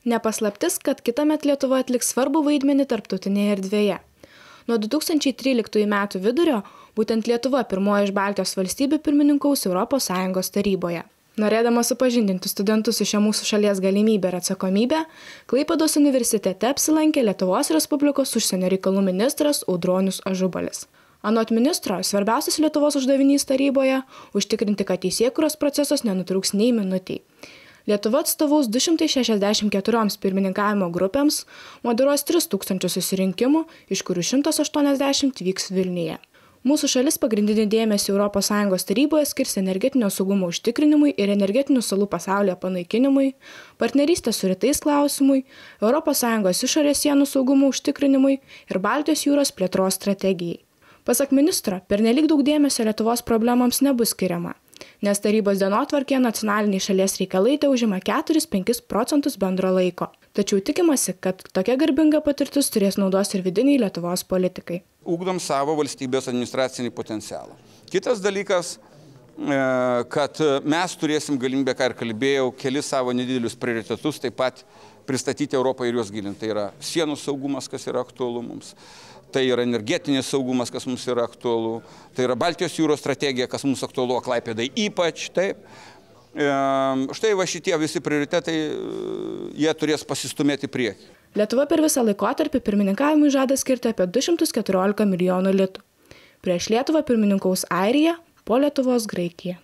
Nepaslaptis, kad kitąmet Lietuva atliks svarbų vaidmenį tarptautinėje erdvėje. Nuo 2013 metų vidurio būtent Lietuva pirmoji iš Baltijos valstybių pirmininkaus ES taryboje. Norėdama supažindinti studentus su šia mūsų šalies galimybė ir atsakomybė, Klaipėdos universitete apsilankė Lietuvos Respublikos užsienio reikalų ministras Audronius Ažubalis. Anot ministro, svarbiausias Lietuvos uždavinys taryboje – užtikrinti, kad teisėkūros procesas nenutrūks nei minutei. Lietuva atstovaus 264 pirmininkavimo grupėms, moderuos 3000 susirinkimų, iš kurių 180 vyks Vilniuje. Mūsų šalis pagrindinį dėmesį ES taryboje skirs energetinio saugumo užtikrinimui ir energetinių salų pasaulyje panaikinimui, partnerystės su rytais klausimui, ES išorės sienų saugumo užtikrinimui ir Baltijos jūros plėtros strategijai. Pasak ministro, pernelyg daug dėmesio Lietuvos problemams nebus skiriama, nes tarybos dienotvarkėje nacionaliniai šalies reikalai užima 4–5% bendro laiko. Tačiau tikimasi, kad tokia garbinga patirtis turės naudos ir vidiniai Lietuvos politikai. Ugdom savo valstybės administracinį potencialą. Kitas dalykas, kad mes turėsim galimybę, ką ir kalbėjau, kelis savo nedidelius prioritetus taip pat pristatyti Europą ir juos gilinti. Tai yra sienų saugumas, kas yra aktualu mums. Tai yra energetinis saugumas, kas mums yra aktualu. Tai yra Baltijos jūros strategija, kas mums aktualu, Klaipėdai ypač. Taip. Štai va šitie visi prioritetai, jie turės pasistumėti priekį. Lietuva per visą laikotarpį pirmininkavimui žada skirti apie 214 milijonų litų. Prieš Lietuvą pirmininkaus Airija, po Lietuvos Graikija.